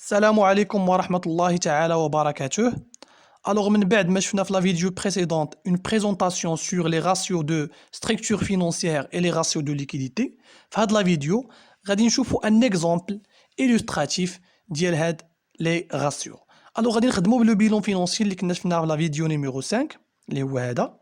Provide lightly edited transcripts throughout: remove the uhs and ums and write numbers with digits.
السلام عليكم ورحمة الله تعالى وبركاته. Alors, من بعد ما شفنا في la vidéo précédente une présentation sur les ratios de structure financière et les ratios de liquidité, في هاد la vidéo غادي نشوفوا un exemple illustratif ديال هاد les ratios. Alors غادي نخدموا بلو bilan financier اللي كنا شفناه في la vidéo numéro 5 اللي هو هذا،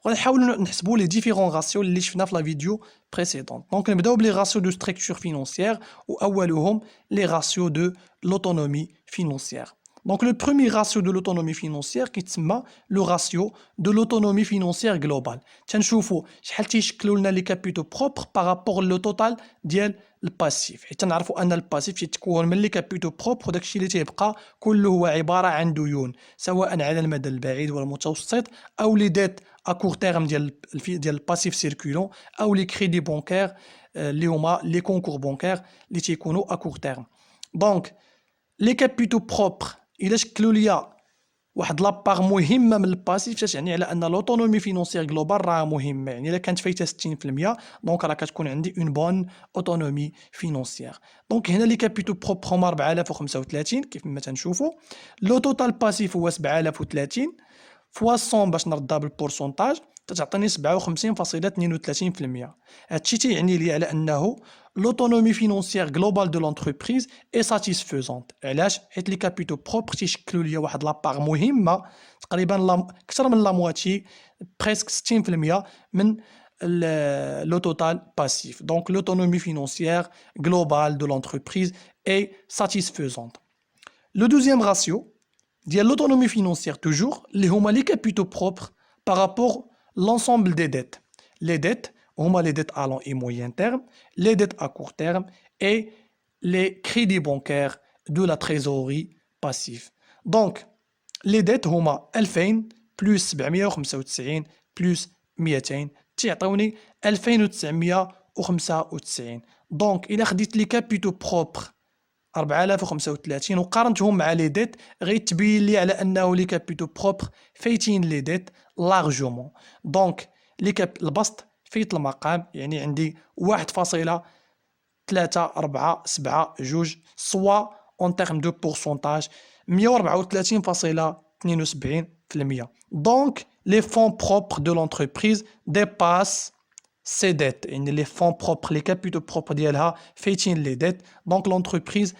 وغنحاولوا نحسبوا les différents ratios اللي شفنا في la vidéo précédente. Donc نبداو بلي ratios de structure financière وأولهم les ratios de l'autonomie financière. Donc le premier ratio de l'autonomie financière qui est le ratio de l'autonomie financière globale. تنشوفوا شحال تيشكلوا لنا les capitaux propres par rapport au total ديال الباسيف، حيت نعرفوا ان الباسيف تيتكون من لي كابيتو بروبر، وداك الشيء اللي تيبقى كله هو عباره عن ديون سواء على المدى البعيد والمتوسط او لي ديت ا كور تيرم ديال الباسيف سيركولون او لي كريدي بونكير اللي هما لي كونكور بونكير اللي تيكونوا ا كور تيرم. دونك لي كابيتو بروبر الى شكلوا ليا واحد لابار مهمه من الباسيف، تعني على ان لوتونومي فينونسيير جلوبال راه مهمه، يعني الا كانت فايته 60% دونك راه كتكون عندي اون بون اوتونومي فينونسيير. دونك هنا لي كابيتو بروبر هما 4035 كيف ما تنشوفوا، لو توتال باسيف هو 7030 فوا 100 باش نردها بالبورسونتاج تتعطيني 57.32%. هادشي تيعني لي على انه لوتونومي فينونسيير جلوبال دو لونتربريز اي ساتيسفيزونت. علاش؟ حيت لي كابيتو بروبر تيشكلوا ليا واحد لابار مهمه تقريبا اكثر من لا مواتي، بريسك 60% من le total passif. Donc l'autonomie financière globale de l'entreprise est satisfaisante. Le deuxième ratio ديال l'autonomie financière toujours اللي هما les capitaux propres par rapport l'ensemble des dettes. Les dettes هما les dettes à long et moyen terme, les dettes à court terme et les crédits bancaires de la trésorerie passive. Donc les dettes هما 2000 plus 795 plus 200 تيعطيوني 2995. دونك الا خديت لي كابيتو بروبر 4035 وقارنتهم مع لي ديت غيتبين لي على انه لي كابيتو بروبر فايتين لي ديت لارجومون. دونك البسط فايت المقام، يعني عندي 1.3472 سوا اون تيرم دو بورسونتاج 134.72%. دونك لي فون بروبر دو لونتربريز ديباس سي ديت، يعني لي فون بروبر لي كابيتو بروبر ديالها فايتين لي ديت. دونك لونتربريز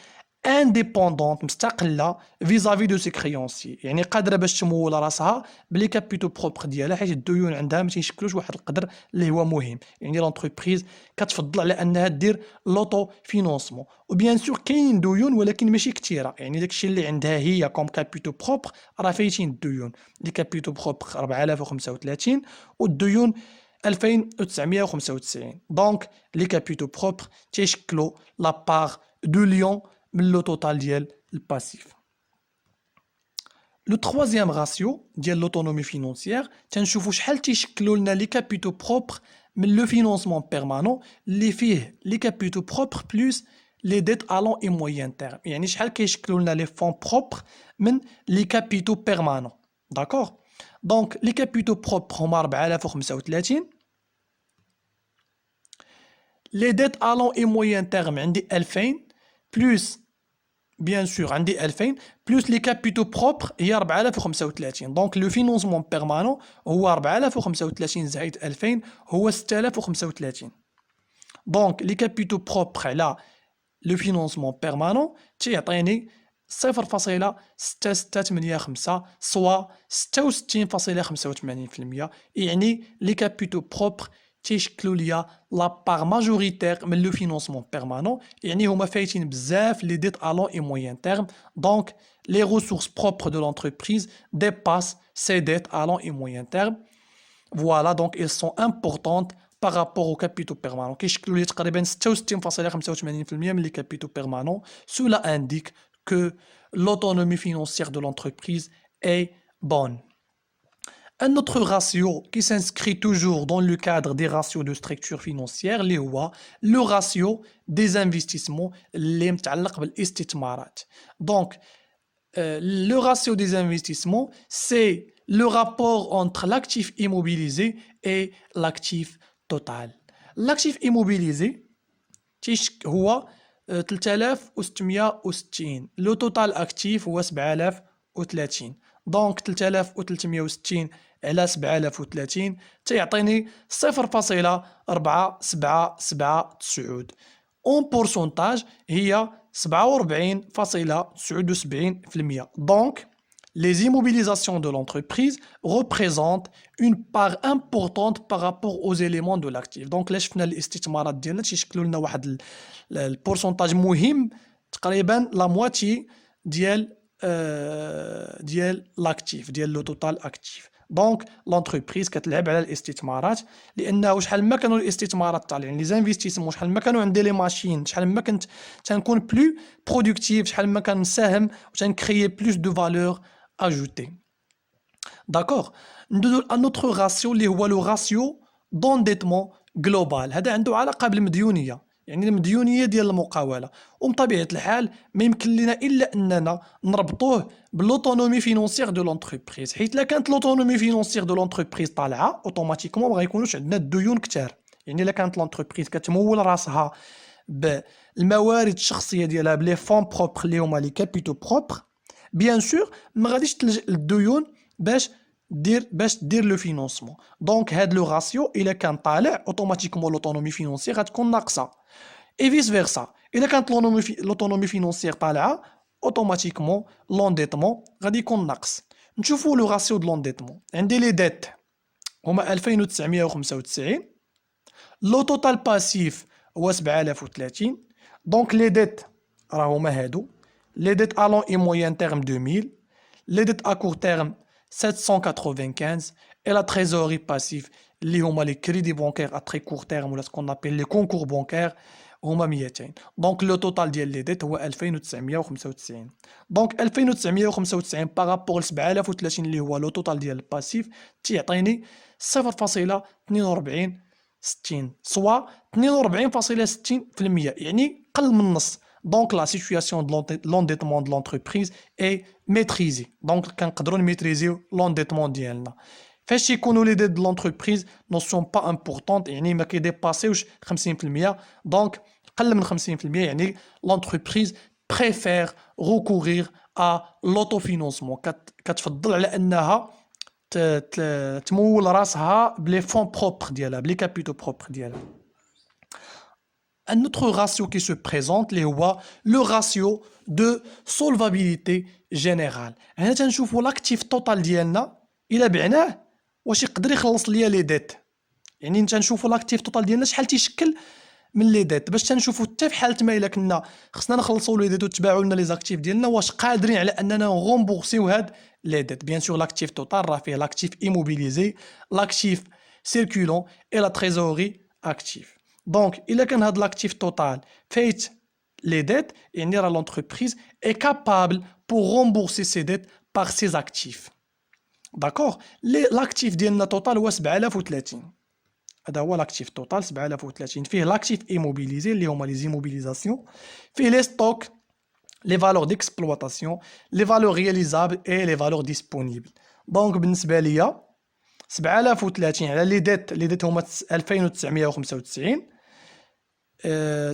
انديبوندونت مستقله فيزافي دو سي كريونسي، يعني قادره باش تمول راسها بلي كابيتو بروبر ديالها، حيت الديون عندها ما تيشكلوش واحد القدر اللي هو مهم. يعني لونتربريز كتفضل على انها دير لوطو فينونسمون، وبيان سور كاين ديون ولكن ماشي كثيره، يعني داكشي اللي عندها هي كوم كابيتو بروبر راه فايتين الديون. لي كابيتو بروبر 4035 والديون 2995. دونك لي كابيتو بروبر تيشكلوا لا بار دو ليون من لو توتال ديال الباسيف. لو تروازيام راسيو ديال لوتونومي فينونسيير تنشوفوا شحال تيشكلوا لنا لي كابيتو بروبر من لو فينونسمون بيرمانون اللي فيه لي كابيتو بروبر بلس لي ديت ا لون اي موين تيرم، يعني شحال كيشكلوا لنا لي فون بروبر من لي كابيتو بيرمانون. داكور؟ دونك لي كابيتو بروبر هما 4035، لي ديت ا لون اي موين تيرم عندي 2000 بلس بيان سور عندي 2000 بلس لي كابيتو بروبر هي 4035. دونك لو فينونسمون بيرمانون هو 4035 زائد 2000 هو 6035. دونك لي كابيتو بروبر على لو فينونسمون بيرمانون تيعطيني 0.685 سوا 66.85%. يعني لي كابيتو بروبر تيشكلوا ليا لا بار ماجوريتير من لو فينونسمون بيرمانون، يعني هما فايتين بزاف لي ديت ا لون اي موين تيرم. دونك لي ريسورس بروبر دو لونتربريز ديباس سي ديت ا لون اي موين تيرم. Voilà, donc elles sont importantes par rapport aux capitaux permanents. كيشكلوا لي تقريبا 66.85% من les capitaux permanents. Cela indique que l'autonomie financière de l'entreprise est bonne. Un autre ratio qui s'inscrit toujours dans le cadre des ratios de structure financière اللي هو le ratio des investissements اللي متعلق بالاستثمارات. Donc le ratio des investissements, c'est le rapport entre l'actif immobilisé et l'actif total. L'actif immobilisé هو 3660. لو توتال اكتيف هو 7030. دونك 3360 على 7030 تيعطيني 0.47779. اون بورسونتاج هي 47.79%. دونك les immobilisations de l'entreprise représentent une part importante par rapport aux éléments de l'actif. Donc là شفنا الاستثمارات ديالنا تيشكلوا لنا واحد البورسونتاج مهم، تقريبا لا مواتي ديال لاكتيف ديال لو توتال اكتيف. دونك لونتربريز كتلعب على الاستثمارات، لانه شحال ما كانوا الاستثمارات طالعين لي زانفيستيسمون، شحال ما كانوا عندي لي ماشين، شحال ما كنت تنكون بلو برودكتيف، شحال ما كنساهم وتنكريي بلوس دو فالور اجوتي. داكوغ، ندوزو ان اوتر راسيو اللي هو لو راسيو دونديتمون جلوبال. هذا عنده علاقه بالمديونيه، يعني المديونيه ديال المقاوله، ومن طبيعه الحال ما يمكن لنا الا اننا نربطوه بالوتونومي فينونسيير دو لونتربريز، حيت لا كانت لوتونومي فينونسيير دو لونتربريز طالعه اوتوماتيكمون ما غيكونوش عندنا الديون كتار. يعني الا كانت لونتربريز كتمول راسها بالموارد الشخصيه ديالها بلي فون بروبر اللي هما لي كابيتو بروبر، بيان سور ما غاديش تلجا للديون باش دير لو فينونسمون. دونك هاد لو راسيو الا كان طالع اوتوماتيكمون لوتونومي فينونسيير غتكون ناقصه، اي فيس فيرسا الا كانت لوتونومي فينونسيير طالعه اوتوماتيكمون لونديتمون غادي يكون ناقص. نشوفوا لو راسيو دو لونديتمون. عندي لي ديت هما 2995، لو توتال باسيف هو 7030. دونك لي ديت راه هما هادو، لي ديت ا لون اي موين تيرم 2000، لي ديت ا كور تيرم 795، et la trésorerie passive اللي هما لي كريدي بونكير ا تري كور تيرم ولا سكون ابيل لي كونكور بونكير هما 200. دونك لو توتال ديال لي ديت هو 2995. دونك 2995 بارابور ل 7030 اللي هو لو توتال ديال الباسيف تيعطيني 0.42 سوا 42.60%، يعني قل من النص. دونك لا سيتوياسيون دو لونديتمون دو لونتربريز اي ميتريزي. دونك كنقدروا نميتريزيو لونديتمون ديالنا فاش يكونوا لي ديت دو لونتربريز نو سون با امبورطونط، يعني ما كيديباسيوش 50%. دونك قل من 50%، يعني لونتربريز بريفير recourir à l'autofinancement، كتفضل على انها تمول راسها بلي فون بروبر ديالها بلي كابيتو بروبر ديالها. Un autre ratio qui se présente اللي هو le ratio de solvabilité générale. هنا تنشوفوا لاكتيف توتال ديالنا الا بعناه واش يقدر يخلص ليا لي ديت، يعني تنشوفوا لاكتيف توتال ديالنا شحال تيشكل من لي ديت، باش تنشوفوا حتى في حاله ما الا كنا خصنا نخلصوا لي ديت وتباعوا لنا لي زاكتيف ديالنا واش قادرين على اننا غومبورسيو هاد لي ديت. بيان سور لاكتيف توتال راه فيه لاكتيف ايموبيليزي، لاكتيف سيركولون اي لا تريزوري اكتيف. دونك الا كان هاد لاكتيف توتال فايت لي ديت، يعني راه لونتربريز اي كابابل بور غومبورسي سي ديت بار سي اكتيف. داكوغ، لاكتيف ديالنا توتال هو 7030. هذا هو لاكتيف توتال 7030. فيه لاكتيف ايموبيليزي اللي هما لي زيموبيليزاسيون، فيه لي ستوك، لي فالور ديكسبلواتاسيون، لي فالور رياليزابل اي لي فالور ديسپونيبل. دونك بالنسبه ليا 7030 على لي ديت هما 2995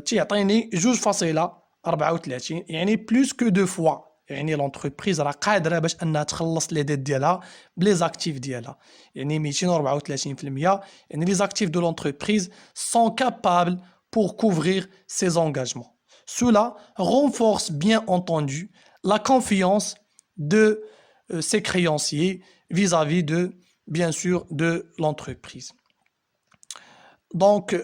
تيعطيني 2.34، يعني بلوس كو دو فوا. يعني لونتربريز راه قادره باش انها تخلص لي ديت ديالها بلي زاكتيف ديالها، يعني 234%. يعني لي زاكتيف دو لونتربريز سون كابابل pour couvrir ses engagements. Cela renforce bien entendu la confiance de ses créanciers vis-à-vis de, bien sûr, de l'entreprise. دونك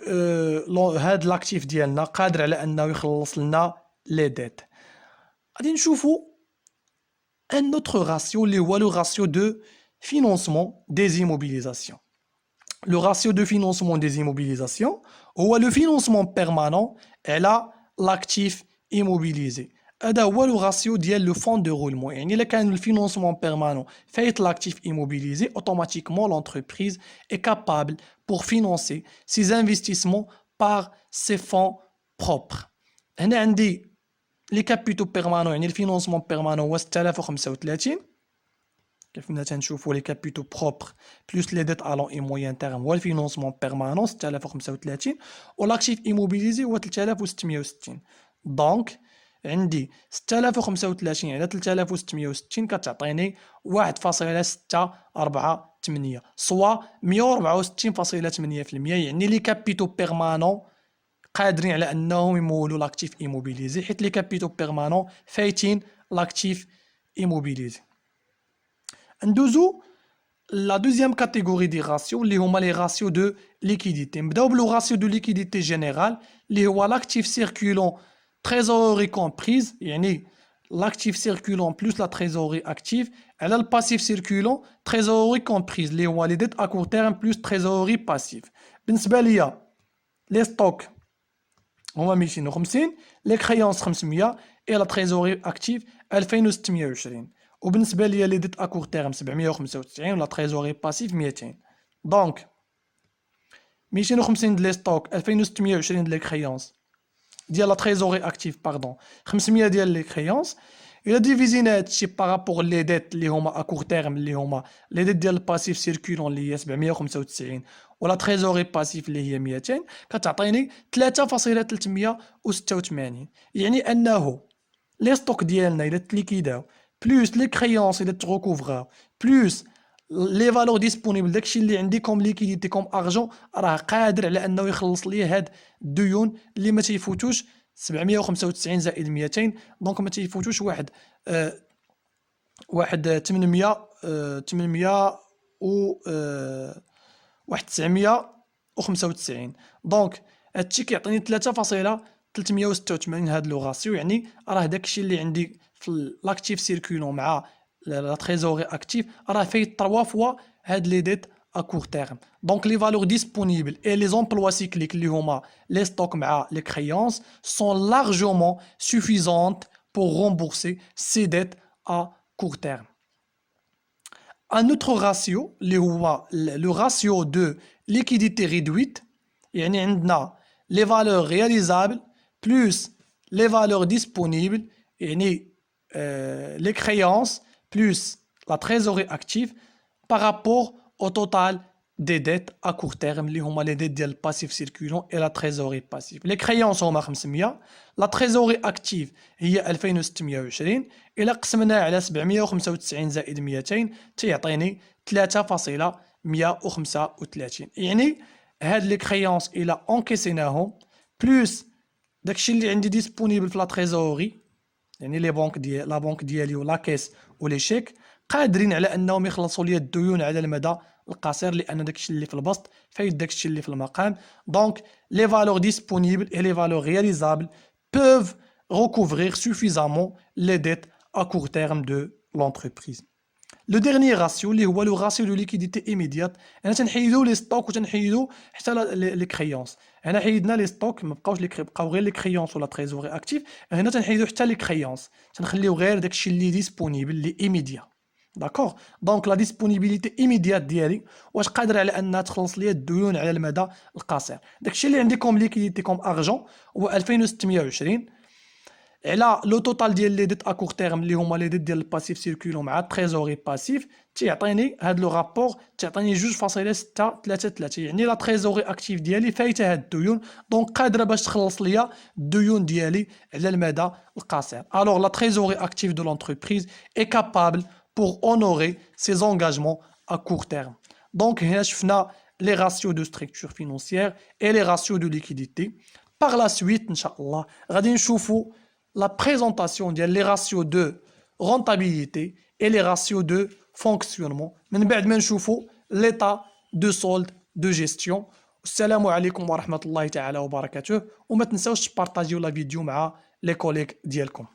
هاد لاكتيف ديالنا قادر على انه يخلص لنا لي ديت. غادي نشوفوا ان اوتر راسيو اللي هو لو راسيو دو فينونسمون دي زيموبيليزاسيون. لو راسيو دو فينونسمون دي زيموبيليزاسيون هو لو فينونسمون بيرمانون على لاكتيف ايموبيليزي. هذا هو لو راسيو ديال لو فون دو رولمون، يعني الا كان الفينونسمون بيرمانون فايت لاكتيف ايموبيليزي اوتوماتيكمون لونتربريز est capable pour financer ses investissements par ses fonds propres. هنا عندي لي كابيتو بيرمانون، يعني الفينونسمون بيرمانون هو 6035. كيف ما تنشوفوا لي كابيتو بروبر بلوس لي ديت الون اي موين تيرم هو الفينونسمون بيرمانون 6035، و لاكتيف ايموبيليزي هو 3660. دونك عندي 6035 على 3660 كتعطيني 1.648 سوا 164.8%. يعني لي كابيتو بيرمانون قادرين على انهم يمولوا لاكتيف ايموبيليزي، حيت لي كابيتو بيرمانون فايتين لاكتيف ايموبيليزي. ندوزو لا دوزيام كاتيجوري دي راسيو اللي هما لي راسيو دو ليكيديتي. نبداو بلو راسيو دو ليكيديتي جينيرال اللي هو لاكتيف سيركولون تريزوري كومبريز، يعني لاكتيف سيركولون بلس لا تريزوري اكتيف على الباسيف سيركولون تريزوري كومبريز اللي هو لي ديت ا كور تيرم بلس تريزوري باسيف. بالنسبه ليا لي ستوك هما 250، لي كريونس 500 اي لا تريزوري اكتيف 2620. وبالنسبه ليا لي ديت ا كور تيرم 795 ولا تريزوري باسيف 200. دونك 250 د لي ستوك، 2620 د لي كريونس ديال لا تريزوري اكتيف باردون، 500 ديال لي كريونس. الا ديفيزينا هادشي بارابور لي ديت اللي هما ا كور تيرم اللي هما لي ديت ديال الباسيف سيركولون اللي هي 795 ولا تريزوري باسيف اللي هي 200، كتعطيني 3.386. يعني انه لي ستوك ديالنا الا تليكيداو بلوس لي كريونس الا تغوكوفراو بلوس لي فالور ديسپونيبل، داكشي اللي عندي كوم ليكيديتي كوم ارجون، راه قادر على انه يخلص لي هاد الديون اللي ما تيفوتوش 795 زائد 200. دونك ما تيفوتوش واحد 800 800 و واحد 995. دونك هادشي كيعطيني 3.386 هاد لو راسيو. يعني راه داكشي اللي عندي في لاكتيف سيركولون مع لا تريزوري اكتيف راه فايت 3 فوا هاد لي ديت ا كور تيرم. دونك لي فالور ديسپونيبل اي لي زومبلوا سيكليك اللي هما لي ستوك مع لي كريونس سون لارجومون سوفيزونت pour rembourser ces dettes à court terme. Un autre ratio اللي هو le ratio de liquidité réduite، يعني عندنا les valeurs réalisables plus les valeurs disponibles، يعني les créances plus la trésorerie active par rapport au total des dettes à court terme اللي هما les dettes ديال الباسيف سيركولون et la trésorerie passive. les créances هما 500، la trésorerie active هي 2620، إلا قسمناه على 795 زائد 200 تيعطيني 3.135. يعني هاد لي كريونس إلا انكيسيناهم بلوس داكشي اللي عندي ديسپونيبل في لا تريزوري، يعني لي بونك ديال لا بونك ديالي ولا كيس ولي شيك، قادرين على انهم يخلصوا لي الديون على المدى القصير، لان داكشي اللي في البسط فايت داكشي اللي في المقام. دونك لي فالور ديسپونيبل اي لي فالور رياليزابل peuvent recouvrir suffisamment les dettes à court terme de l'entreprise. لو ديرني راسيو اللي هو لو راسيو دو ليكيديتي ايميديات. انا تنحيدو لي ستوك وتنحيدو حتى لي كريونس. هنا حيدنا لي ستوك ما بقاوش بقاو غير لي كريونس ولا تريزوري اكتيف. هنا تنحيدو حتى لي كريونس، تنخليو غير داكشي اللي ديسپونيبل اللي ايميديا. داكوغ. دونك لا ديسپونيبيليتي ايميديات ديالي واش قادره على انها تخلص ليا الديون على المدى القصير. داكشي اللي عندي كوم ليكيديتي كوم ارجون هو 2620 على لو توتال ديال لي ديت ا كور تيرم اللي هما لي ديت ديال الباسيف سيركولون مع التريزوري باسيف، تيعطيني هاد لو رابور تعطيني 2.633. يعني لا تريزوري اكتيف ديالي فايته هاد الديون، دونك قادره باش تخلص ليا الديون ديالي على المدى القصير. الوغ لا تريزوري اكتيف دو لونتربريز اي كابابل pour honorer ses engagements à court terme. Donc هنا شفنا les ratios de structure financière et les ratios de liquidité. Par la suite ان شاء الله غادي نشوفوا la présentation ديال les ratios de rentabilité et les ratios de fonctionnement من بعد ما نشوفوا l'état de solde de gestion. السلام عليكم ورحمة الله تعالى وبركاته. وما تنساوش تبارطاجيو لا فيديو مع لي كوليك ديالكم.